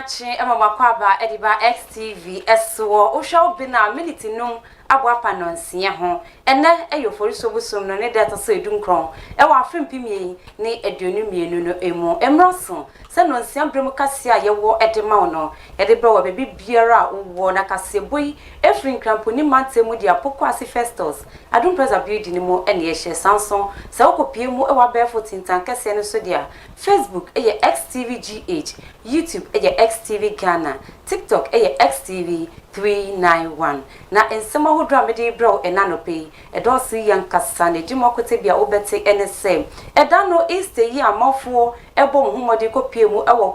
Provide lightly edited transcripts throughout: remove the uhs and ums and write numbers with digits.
Nyachi Emma Makwaba Ediba XTV SO Osha Bina Militi Num Obaapa no nsia ho ene eyofori sobusum no ne data so edunkron e wa afempimi ne aduonu mienu no emu emroso se no nsia bremu kase a yewo edema no yede bre wa bebi biara wo na kase boy efrin kramponi mantemu dia poko ase festus adum presa building ni mo ene ye hye sanson se okopie mu e wa befo tintan kase no so dia Facebook eye XTVGH YouTube eye XTV Ghana TikTok eye XTV 391 na ensema hodro amede bro enanope edosi yankasa ne dimokote bia obete NSM edano Easter yi amafo ebo nhomode kopie mu ewo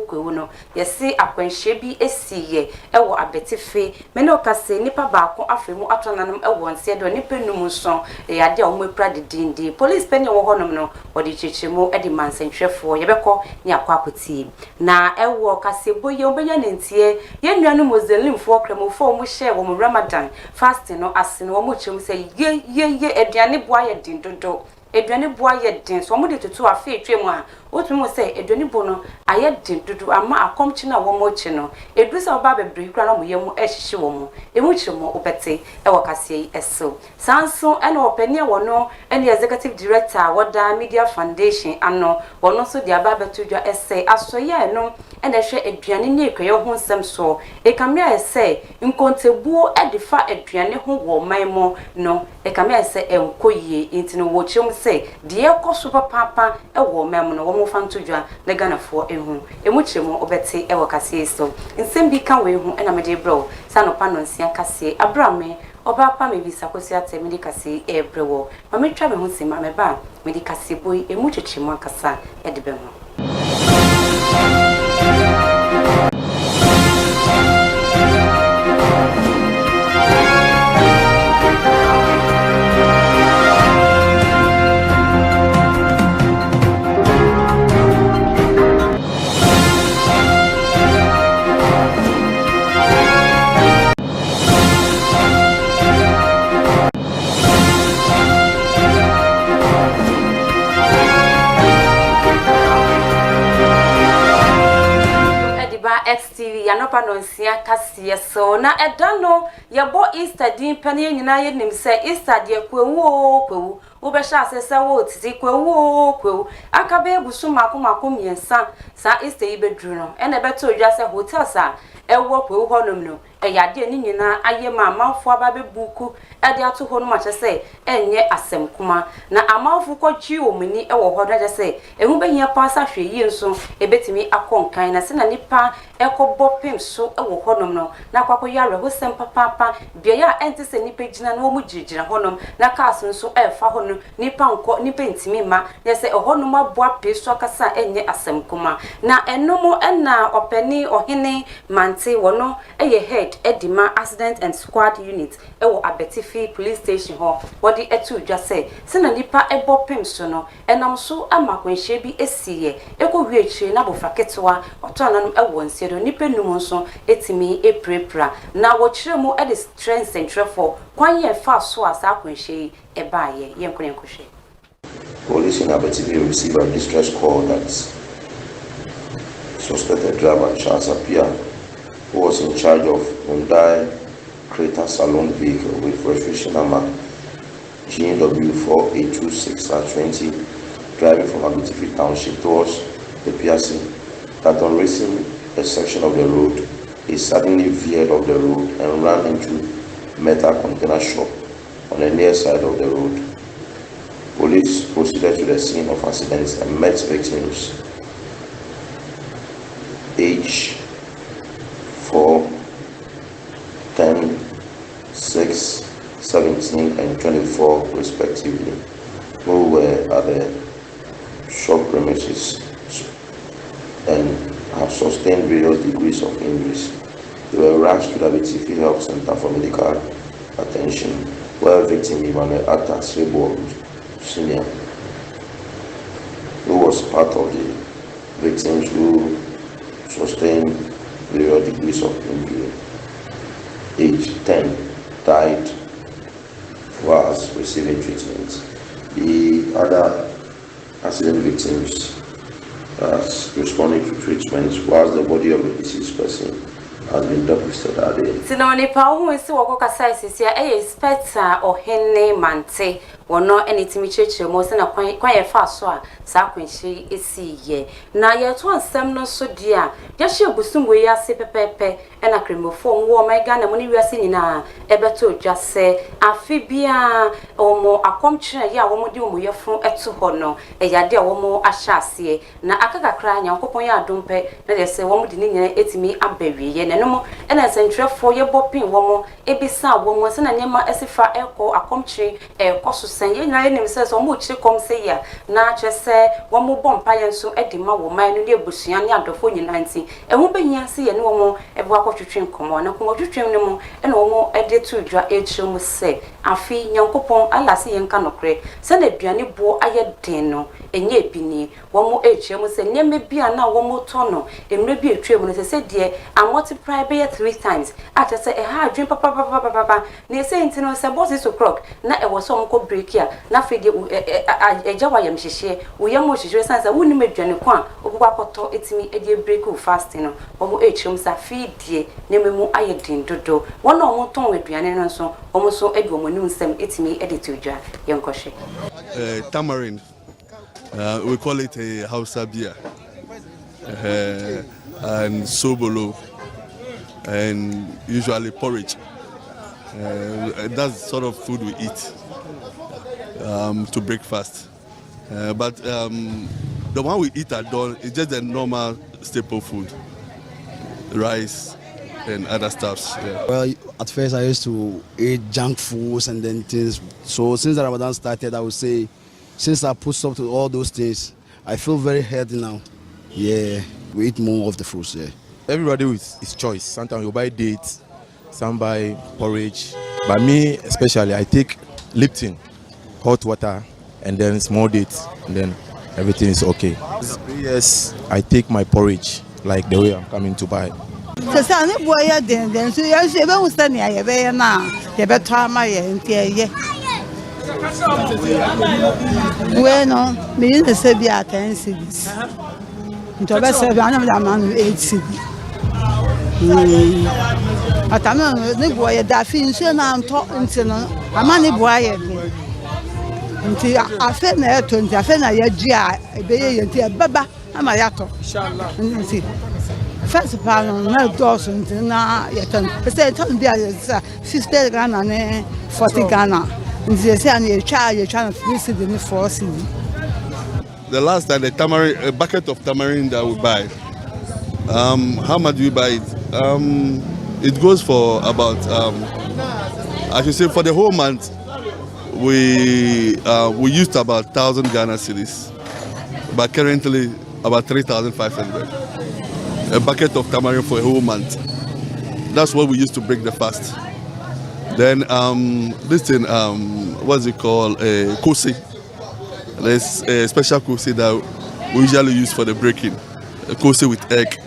kwewu no yesi akwanhye bi esiye ewo abetefe mene okase nipa baako afemu atonanum ewo nse do nipa num so yade a omepra didindi police penye wo honom no odi chichemu edi mansentwefo yebekọ ni akwakotie na ewo kaseboye obenya nentie yenuanu mozelimfo kremofo mu hye wo Ramadan fasting no asene wo mu chemu se ye eduane boa ye dindodo eduane boa ye din so mo de tutu afa etwemu a otumu se eduane bo no aye dindodo ama akomchi na wo mo chi no edu se oba bebre kura na mo yemu ehihye wo mo emu chemu obete e wakase eso sanso ene opani wo no ene executive director woda media foundation ano wono so dia ba betudwa ese asoye eno ene hwe eduane ni ekwe ho nsem so e kamia ese nkontebuo edifa eduane ho wo manmo no e kamia ese enkoyie intino wo chemu se die koso papa e wo manmo no wo mfantudwa na ganafo ehu emu chemu obete e wakase so nsem bi kan we hu ena mede bro sanopa no nsia kase abrame Obaapa Mavis Akosua Atteh medikase ebrewo mametwa me ho sima meba medikase boy emu chichimu akasa edebemo XTV yanopa no nsia kase so na edano yebo Easter din pane nyina ye nim se Easter de kwewu wo be sha asese wo titi kwewu akabe egusu mako miensa sa Easter ibedru no ene beto odwa se hotel sa ewo kwewu honom no eyade ni nyina aye ma amanfo ababe buku ede ato ho no ma se enye asem kuma na amanfo kwachi omuni ewo ho da se ehu behia pasa hweyi nso ebetimi akonkan na se na nipa ekobopim so ewo honom no na kwakoyare ho sem papa bia ya ente se nipa gina na omu gigira honom na kaso nso efa hono nipa ntimi ma yese honom aboa peso akasa enye asem kuma na enomo na opani ohene mante wono eye head edima accident and squad unit ewo abetifi police station ho wodi etu dwa se na nipa ebopim so no enam so amakwanhye bi esiye eko hwechire na bofaketwa otonanum ewo nsiedo nipa num nso etimi eprepra na wo kiremu edi strength central for kwanye fa so asa akwanhye ebaye yenkonenkwohwe. Police in Abetifi received a distress call that suspected driver Charles Apia, who was in charge of Hyundai Creta Salon vehicle with registration number GW4826/20, driving from Abetifi Township towards the PRC, that on reaching a section of the road, he suddenly veered off the road and ran into metal container shop on the near side of the road. Police proceeded to the scene of accidents and met victims age 4, 10, 6, 17 and 24 respectively, who were at the shop premises and have sustained various degrees of injuries. They were rushed to the Abetifi Health Center for medical attention, where victim Atteh Senior, who was part of the victims who sustained various degrees of injury, age 10, died whilst receiving treatment. The other accident victims responding to treatment whilst the body of the deceased person has been deposited at the Sinoni pa who is wako kasa sisia specter or henne mante wono enitimi cheche mo se na kwan ye fa so a sa kwanhyi esi ye na ye to ansem no so dia ya hye busum we ya se pepepe na kremofo wo my Ghana mo ni wiase nyina ebeto dwase afi bia omo akomkire ye a wo mo di omo yefun eto ho no eyade a wo mo ahyase na akakakra nyankopon ya adompe na de se wo mo di ni nyina etimi abawie ye na no mo na sentrefo ye bopin wo mo ebisa wo mo se na nyema esifa eko akomkire ekoso sen ye nyina enim se so mo kire kom se ya na chese wo mo bompa ye nso edima wo man no ne ebusua ne adofo nyina nti ehu behia se ye ne wo mo ebo akotwetwe nkomo na komo twetwem ne mo na wo mo ede tu dwa ekyire mu se afi nyankopon alase ye nka nokre se na aduane bo aye den no enye ebini wo mo ekyire mu se nyeme bia na wo mo to no emre bi etwem no se de a multiply by 3 times at say e ha adwen papa na se enti no se boss 6 o'clock na e wo so mo ko break ya na fe de eja wa yam hyehye wo yam hyehye sansa woni medwane ko a obuko akoto etimi e de break o fasting no wo mo ekyem sa fi die na memu aye din dodo wona wo ton aduane no so wo mo so e de wo mo nsem etimi e de tudwa yenkohwe tamarind we call it a Hausa beer and sobolo and usually porridge. That's sort of food we eat to breakfast. But the one we eat at dawn is just a normal staple food, rice and other stuffs. Yeah. Well, at first I used to eat junk foods and then things. So since the Ramadan started, I would say, since I put stop to all those things, I feel very healthy now. Yeah, we eat more of the fruits. Yeah. Everybody with his choice. Sometimes you buy dates, some buy porridge. But me especially, I take Lipton, hot water, and then small dates, and then everything is okay. Yes, I take my porridge like the way I'm coming to buy. So say boy ya den so ya se be unsta ne ya be na ya be to ama ye ntie ye. Bueno, me yin se bi atensivis. Nto be se bi anam da man 8. Atama ne boy ya da fi nso na nto nti no ama ne boy ya be. Nti afe na 20 afe na ya ji a be ye nti baba ama ya to inshallah. Nti first part na does na ya ton. Say ton bi a 50 Ghana ne 40 Ghana. Nti say an you try to visit the 4 city. The last time the tamarind, a bucket of tamarind that we buy. How much do we buy it? It goes for about, I should say for the whole month, we used about 1,000 Ghana cedis, but currently about 3,500. A bucket of tamarind for a whole month. That's what we used to break the fast. Then this thing, what's it called? Kosi. There's a special kosi that we usually use for the breaking. A kosi with egg.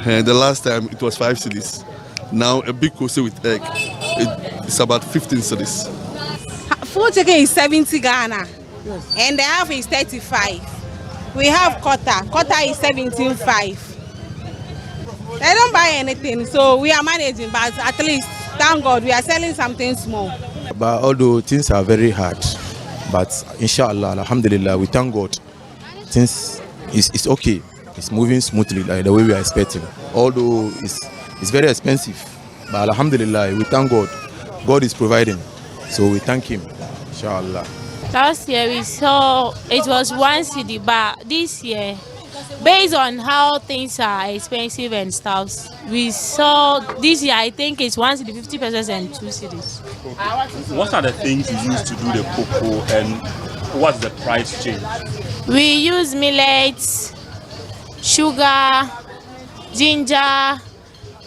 And the last time it was 5 cedis. Now a big kosi with egg, it's about 15 cedis. Food chicken is 70 Ghana, yes. And the half is 35. We have quarter. Quarter is 17.5. They don't buy anything, so we are managing. But at least, thank God, we are selling something small. But although things are very hard, but inshallah, alhamdulillah, we thank God. Things is okay. It's moving smoothly like the way we are expecting. Although it's very expensive, but alhamdulillah, we thank God. God is providing, so we thank Him, inshallah. Last year we saw it was 1 cedi, but this year, based on how things are expensive and stuff, we saw this year I think it's 1 cedi, 50 pesos and 2 cedis. What are the things you use to do the cocoa and what's the price change? We use millet, sugar, ginger,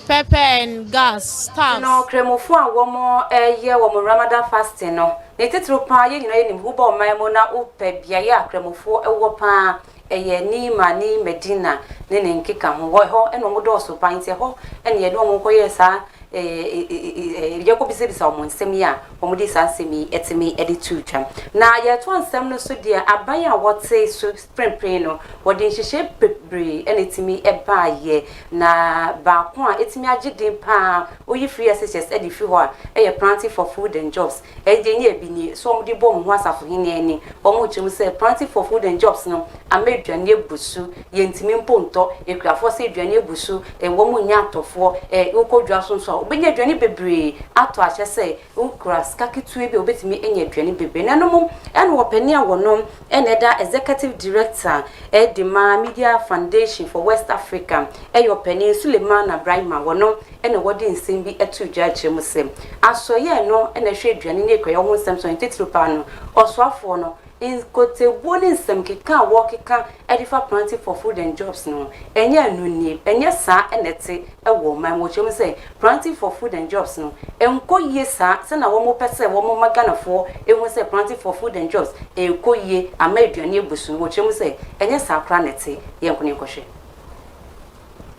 pepper and gas stuff. No kremofo a womo ye womo Ramadan fasting no. Ne titru pa ye nyina ye nim huba o man mo na opa bia ye akremofo ewo pa eye ni mani Medina ne nkeka ho ho eno mo do so pa nti ho ene ye do mo koye sa Jacob is someone semia or this ansemi etimi editu tram na ye to ansem no so dia aban a what say so spring no what din hihye bebre enetimi eba ye na ba ko a etimi agidin pa oyi free SHS edi fi ho a planting for food and jobs edenye bi ni so omde bom ho asafo hene ani omo chim say planting for food and jobs no amedwane ebusu ye ntimi mponto ekrafo say edwane ebusu wo nya atofo ukodwa so so obenya edwane bebre ato ahye say ukura skakitu ebi obetimi enya edwane bebre nanom ene wo pani a wonom ene da executive director Edima Media Foundation for West Africa eyo pani Suleiman Abrahima wonom ene wodi nsem bi etu dwa chemu sem asoye no ene hwe edwane ne ekwa ho nsem so ntitru pa no osoafo no in kote boni nsem keka wo keka edifa planting for food and jobs no enye anuni enye sa enete ewo man wo chemu say planting for food and jobs no enko ye sa se na wo mo pese wo mo maganafo ehun say planting for food and jobs enko ye amaduane ebusu wo chemu say enye sa kra nete ye enko ne kohwe.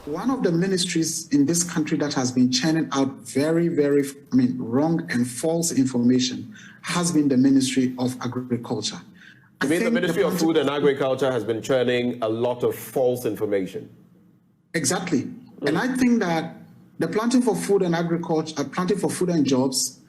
One of the ministries in this country that has been churning out very, wrong and false information has been the Ministry of Agriculture. You mean the Ministry of Food and Agriculture has been churning a lot of false information? Exactly. And I think that the Planting for Food and Agriculture, Planting for Food and Jobs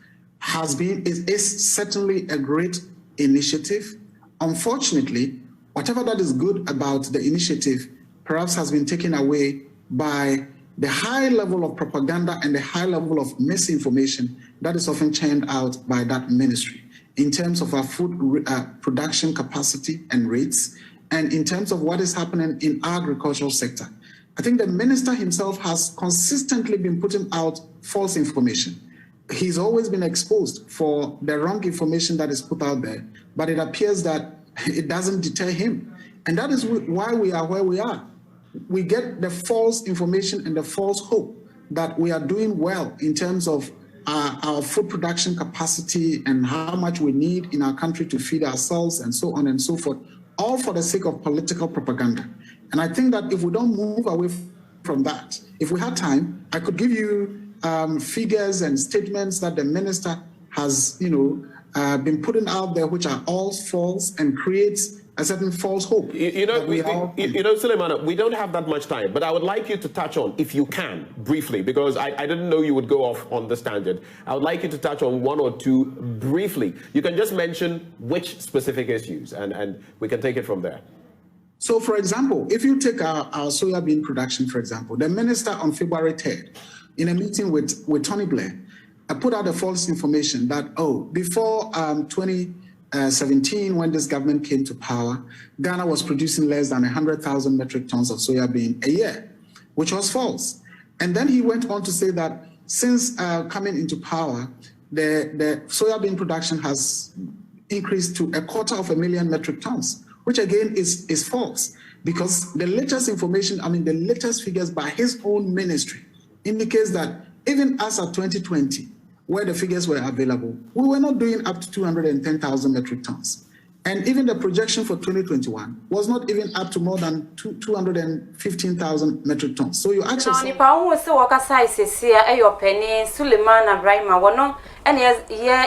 is certainly a great initiative. Unfortunately, whatever that is good about the initiative perhaps has been taken away by the high level of propaganda and the high level of misinformation that is often churned out by that ministry in terms of our food production capacity and rates, and in terms of what is happening in our agricultural sector. I think the minister himself has consistently been putting out false information. He's always been exposed for the wrong information that is put out there, but it appears that it doesn't deter him. And that is why we are where we are. We get the false information and the false hope that we are doing well in terms of our food production capacity and how much we need in our country to feed ourselves and so on and so forth, all for the sake of political propaganda. And I think that if we don't move away from that, if we had time, I could give you figures and statements that the minister has, been putting out there, which are all false and creates a certain false hope. Suleiman, we don't have that much time, but I would like you to touch on, if you can, briefly, because I didn't know you would go off on this tangent. I would like you to touch on one or two briefly. You can just mention which specific issues, and we can take it from there. So, for example, if you take our soybean production, for example, the minister on February 3rd, in a meeting with Tony Blair, put out a false information that, before 2017, when this government came to power, Ghana was producing less than 100,000 metric tons of soybean a year, which was false. And then he went on to say that since coming into power, the soybean production has increased to 250,000 metric tons, which again is false, because the latest information, the latest figures by his own ministry indicates that even as of 2020, where the figures were available, we were not doing up to 210,000 metric tons. And even the projection for 2021 was not even up to more than 215,000 metric tons. So you ask yourself... Suleiman Abrahima, and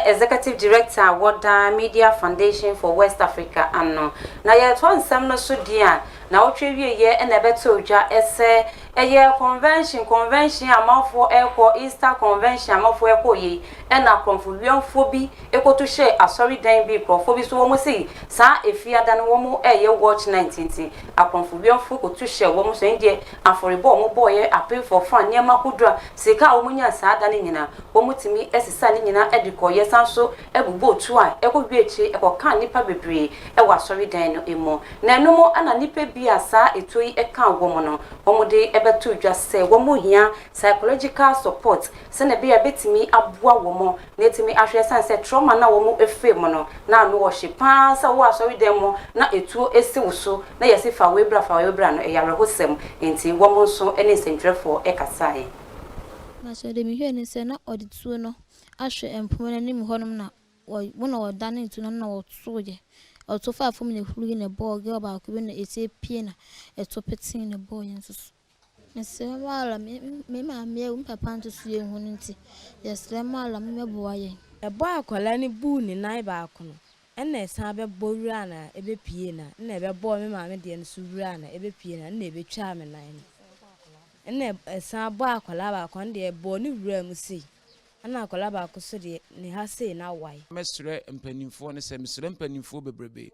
Executive Director of the Media Foundation for West Africa. And now you're one Samno Sudia. Now, 3 years and a better essay. A year convention, amount for airport, Easter convention, amount for airport, and a confusion phobia, equal to share a sorry dame be prophobia. So, almost say, sir, if you had done one a year watch 19, a confusion folk to share one more India, and for a bomb boy, I pay for fun near Makudra, Seka Omunia Sadanina, Omutimi, as a sanina, Edico, yes, and so, a boat try, a good beach, a can nipper be a was sorry dame no more. No more, and a nipper be a sa, a tree, a cow woman, Omode. To just say one more here, psychological support. Send a be a bit to me, a boa woman, net me ashes and said trauma now a femono. Now no worship pass, I was sorry demo, not a two a so, na yes if I will bra for your brand a yarahosem, into woman so anything dreadful ekasai. Master de Mihen is not or the tuno, Asher and Pumanim Honumna, or one or done to none or soldier. Or so far from the flu in a ball girl about giving a piano, a topic in a boy and Mala, me, papa to see you hunting. Yes, Mala, me boy. A boy call any boon in Naibacono. And there's Sabe Borana, Ebe Piena, never boy me mamma dear Surana, Ebe Piena, never charming nine. And a Sa Bar Colaba Conde, Bonny Ram see. And I collaba custody, Nihase now why. Mestre and penny for the same penny for Bebrebe.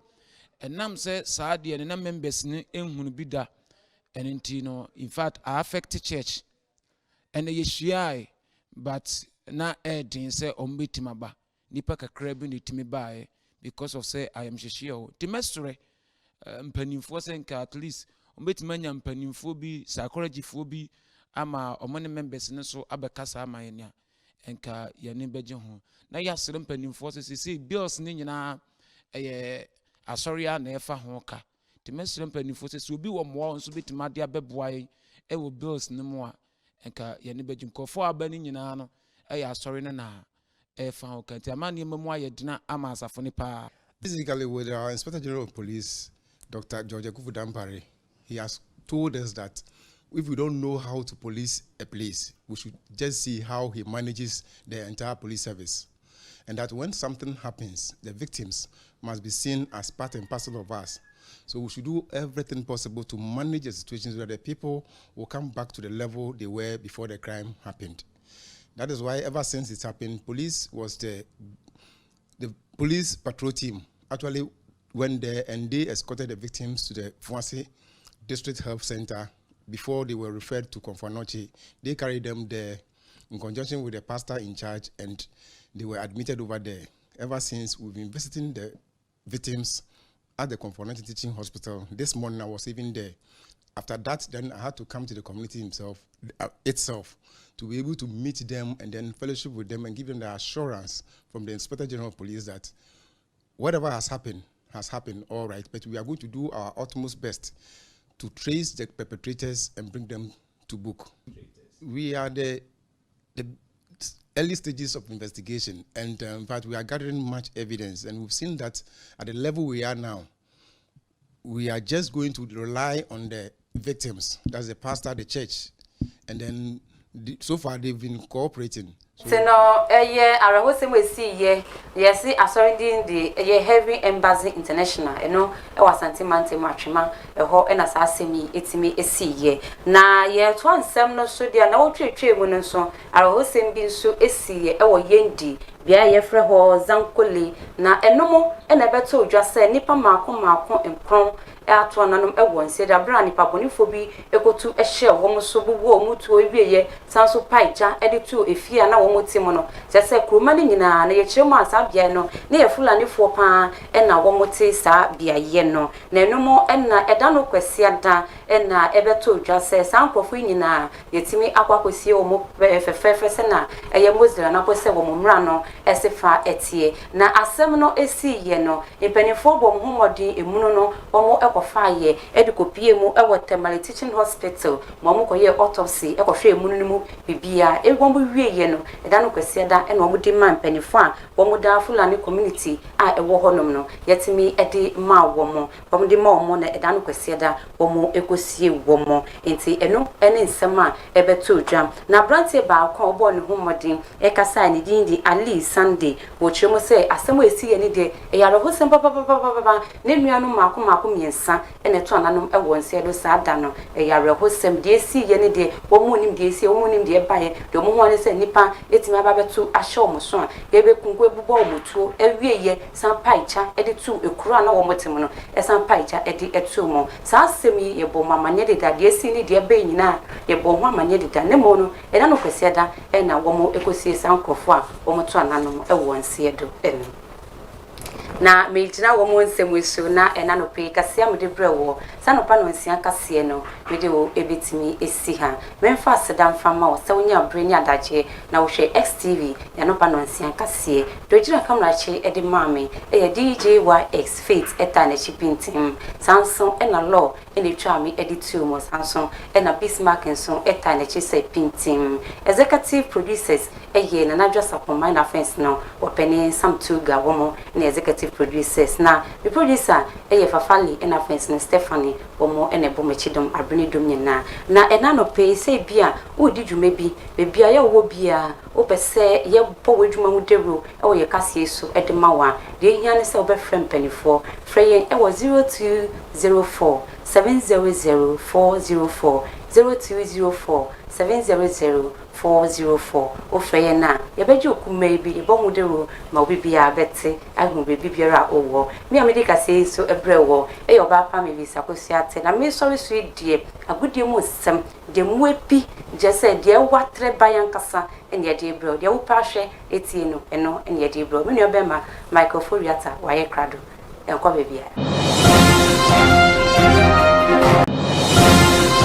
And Nam said, Sadi and a members in Hunbida. And in fact, I affect church. And the Yeshia, but na adding say ombitimaba. Nipa kakrebi ni timibae because of say I am Shishio. Timestre, pennyfo senka at least ombitimanya pennyfo bi psychology phobi ama omone members ne so abekasa ama yenya enka yane beje ho. Na yasere pennyfo say bills ni nyina asoria na efa ho ka. Timestre pennyfo say obi wo mo nso bitima de abeboae ewo bills ne mo a enka yane beje nkofo abani nyina no sorry na found country. Basically, with our Inspector General of Police, Dr. George Kufudampare, he has told us that if we don't know how to police a place, we should just see how he manages the entire police service. And that when something happens, the victims must be seen as part and parcel of us. So we should do everything possible to manage the situations where the people will come back to the level they were before the crime happened. That is why ever since it happened, police was the police patrol team actually went there and they escorted the victims to the Fuansi District Health Center before they were referred to Konfanochi. They carried them there in conjunction with the pastor in charge and they were admitted over there. Ever since, we've been visiting the victims at the Konfanochi Teaching Hospital. This morning I was even there. After that, then I had to come to the community itself to be able to meet them and then fellowship with them and give them the assurance from the Inspector General of Police that whatever has happened, all right, but we are going to do our utmost best to trace the perpetrators and bring them to book. We are the early stages of investigation, and in fact, we are gathering much evidence, and we've seen that at the level we are now, we are just going to rely on the victims, that's the pastor, the church, and then so far they've been cooperating. So no, arahose we see yes, the heavy embassy international, santimante machima, and asasimi, etimi esi na to ansem no so dia na wotwetwe mu no so arahose bi so esi yendi bia ye frɛ ho zankole na enomo na beto odwa sɛ nipa maako emprom ato nanom nse da bra nipa bonifo bi ekotu ehye wo so bubu omutu ewieye sanso paija editu efia na wo motimo no sɛ kroma ni nyina na ye kyeremu asa bia no na ye fulani fo pa na wo mote sa bia ye no na enomo na eda no kwasia da na ebeto odwa sɛ sankofo nyina yetimi akwakosie wo mo fefefe sɛ na eye mozira na kose wo mumra no esefa etie na asem no esi ye no impenifo bom homodi emuno no omo faye edikopie mu ewo Temale Teaching Hospital mo koye autopsy ekohwe emunu mu bibia egwombo wieye no eda no kwese da ena omo di man panifo a wo da Fulani community a ewo honom no yetimi edi ma wo mo wo di ma wo na eda no kwese da wo mo ekosie wo mo enti eno ene nsem a ebeto dwam na brantie ba akon obo ne homodin ekasa ni din di Ali Sunday wo chemo se asem esi ye ni de eyaro hosem papa ne nuanu mako miensa ene to ananom ewo nse do sa da no eyare hosem de esi ye ne de wo mu nim de esi wo mu nim de bae de mo ho ne se nipa etimi aba betu ahye o mo so a ebe kunku ebubo o motuo ewieye san paicha ede tu ekura na wo motem no esan paicha ede etu mo sa asemi ye bo mamanye de da de esi ni de ba nyina ye bo ho amanye de da ne mo no ena no kwese da ena wo mo ekosie san krofo a wo mo to ananom ewo nse do ene na mejina wo mo nsemwesu na ena no pe kasia mede brewo sanopa no nsia kasie no mede wo ebetimi esi ha memfa sedam fama wo sawnya breni adaje na wo hwe XTV ya no pa no nsia kasie dojira kamera che ede mame e DJYX Faith eta na chipintim Samsung ena law ene twami editu mo Samsung ena Bismarck nso eta na chi se pintim executive producers eye na nadwa sapoma na fence no openi Sam Tuga wo mo na executive executive producers na the producer Fafali and friends and Stephanie Omo and Bomechidom Abrinidum nyina na ena no pay say bia wo di dwuma bi bia ya wo bia wo pese ye bo wadwuma mu dewro e wo ye kase so e de mawa de hia ne se obefrem panifo freyen e wo 0204 700 404 0204 700 404 ofreye na yebeji okume bi ebohu dero ma obi bia bete ahun bebi biara owo mi amedika say so ebrewo e Obaapa Mavis Akosua Atteh na me sorry so die agudie mu sem de mu epi je say de watre bayan kasa ene de ebro de wo pa hwe etie no eno ene de ebro me no be ma microphone yata waye krado enko bebia